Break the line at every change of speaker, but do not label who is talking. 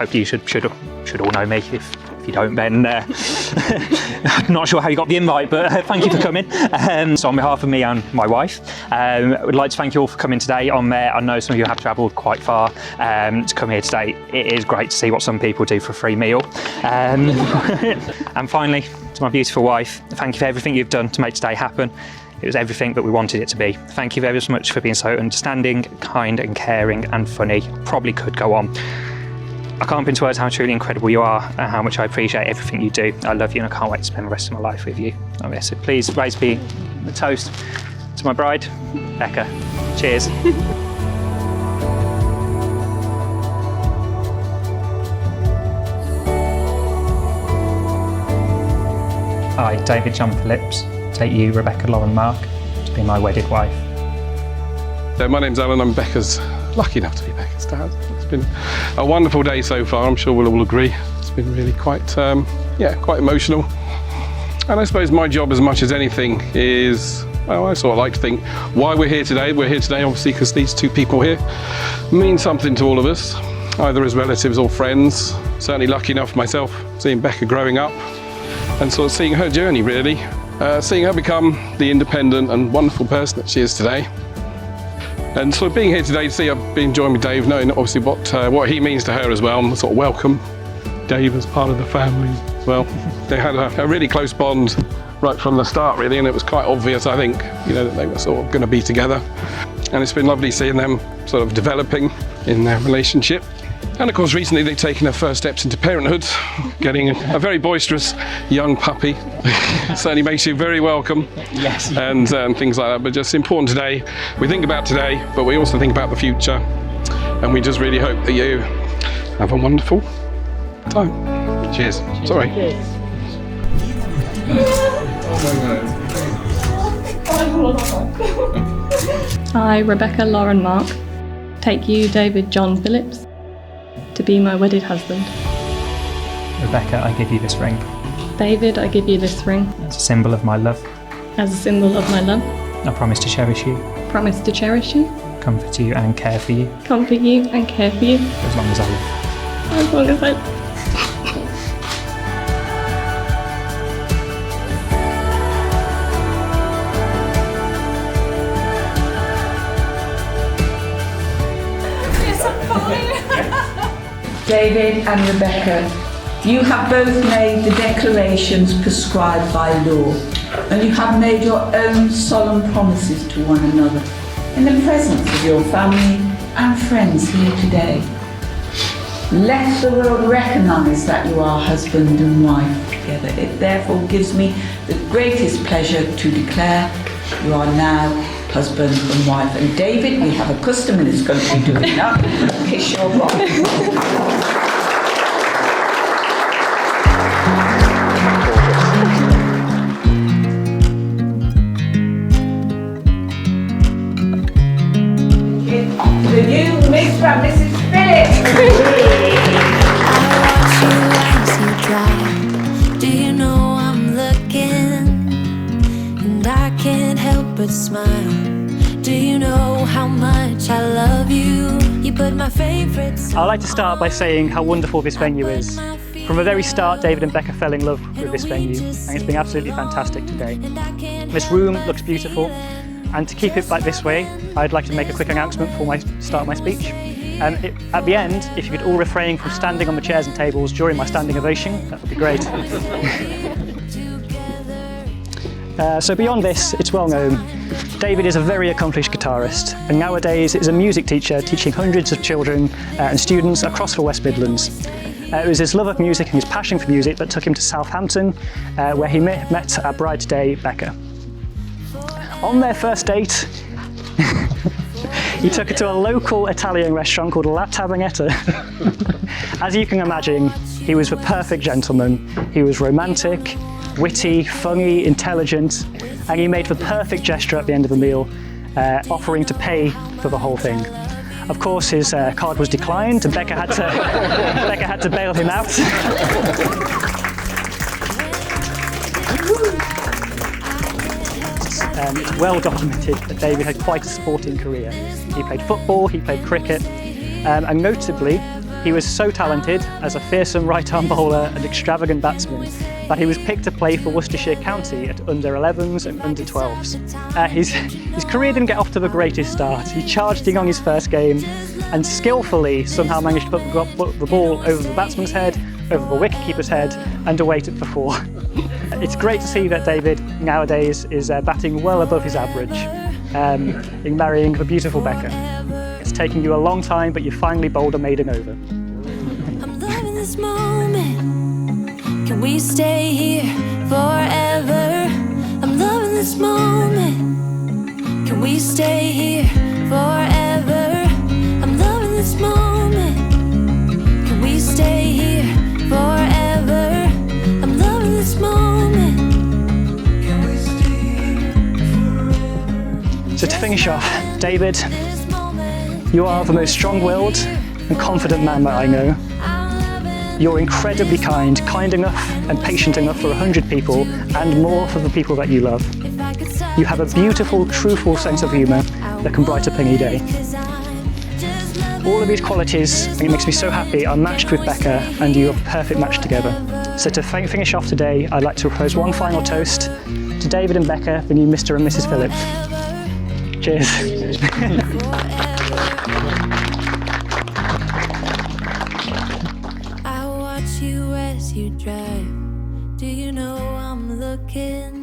hopefully you should all know me. If you don't, then I'm not sure how you got the invite, but thank you for coming. So on behalf of me and my wife, I would like to thank you all for coming today. I know some of you have travelled quite far to come here today. It is great to see what some people do for a free meal. And finally, to my beautiful wife, thank you for everything you've done to make today happen. It was everything that we wanted it to be. Thank you very much for being so understanding, kind and caring and funny. Probably could go on. I can't put into words how truly incredible you are and how much I appreciate everything you do. I love you and I can't wait to spend the rest of my life with you. So please raise me the toast to my bride, Becca. Cheers. I, David John Phillips, take you, Rebecca Lauren Mark, to be my wedded wife.
So my name's Alan, I'm Becca's, lucky enough to be Becca's dad. It's been a wonderful day so far, I'm sure we'll all agree. It's been really quite emotional. And I suppose my job as much as anything is, well, I sort of like to think why we're here today. We're here today obviously because these two people here mean something to all of us, either as relatives or friends. Certainly lucky enough myself, seeing Becca growing up and sort of seeing her journey really. Seeing her become the independent and wonderful person that she is today. And sort of being here today to see her be enjoying with Dave, knowing obviously what he means to her as well, and sort of welcome Dave as part of the family as well. They had a really close bond right from the start really, and it was quite obvious, I think, that they were sort of going to be together. And it's been lovely seeing them sort of developing in their relationship. And of course recently they've taken their first steps into parenthood, getting a very boisterous young puppy. Certainly makes you very welcome.
Yes.
And things like that, but just important today. We think about today, but we also think about the future. And we just really hope that you have a wonderful time. Cheers. Sorry.
Cheers.
I, Rebecca Lauren Mark, take you, David John Phillips, to be my wedded husband.
Rebecca, I give you this ring.
David, I give you this ring.
As a symbol of my love.
As a symbol of my love.
I promise to cherish you.
Promise to cherish you.
Comfort you and care for you.
Comfort you and care for you.
As long as I live.
As long as I live.
David and Rebecca, you have both made the declarations prescribed by law, and you have made your own solemn promises to one another in the presence of your family and friends here today. Let the world recognise that you are husband and wife together. It therefore gives me the greatest pleasure to declare you are now husband and wife. And David, we have a customer that's going to be doing that. Kiss your wife. The new Mr. and Mrs. Phillips.
Do you know I'm looking, and I can't help but smile. Do you know how much I love you? You put my favourites.
I'd like to start by saying how wonderful this venue is. From the very start, David and Becca fell in love with this venue, and it's been absolutely fantastic today. This room looks beautiful, and to keep it like this way, I'd like to make a quick announcement before I start my speech. At the end, if you could all refrain from standing on the chairs and tables during my standing ovation, that would be great. So beyond this, it's well known, David is a very accomplished guitarist, and nowadays is a music teacher teaching hundreds of children and students across the West Midlands. It was his love of music and his passion for music that took him to Southampton, where he met our bride today, Becca. On their first date, he took her to a local Italian restaurant called La Tavernietta. As you can imagine, he was the perfect gentleman. He was romantic, witty, funny, intelligent, and he made the perfect gesture at the end of the meal, offering to pay for the whole thing. Of course, his card was declined, and Becca had to bail him out. It's well documented that David had quite a sporting career. He played football, he played cricket, and notably, He was so talented as a fearsome right-arm bowler and extravagant batsman that he was picked to play for Worcestershire County at under 11s and under 12s. His career didn't get off to the greatest start. He charged in on his first game and skillfully somehow managed to put the ball over the batsman's head, over the wicketkeeper's head and away for 4. It's great to see that David nowadays is batting well above his average in marrying the beautiful Becca. It's taken you a long time, but you finally bowled a maiden over.
I'm loving this moment. Can we stay here forever? I'm loving this moment. Can we stay here forever? I'm loving this moment. Can we stay here forever? I'm loving this moment. Can we stay here forever?
So to finish off, David, you are the most strong-willed and confident man that I know. You're incredibly kind enough and patient enough for 100 people and more for the people that you love. You have a beautiful, truthful sense of humour that can brighten up any day. All of these qualities, it makes me so happy, are matched with Becca and you're a perfect match together. So to finish off today, I'd like to propose one final toast to David and Becca, the new Mr. and Mrs. Phillips. Cheers.
I watch you as you drive. Do you know I'm looking?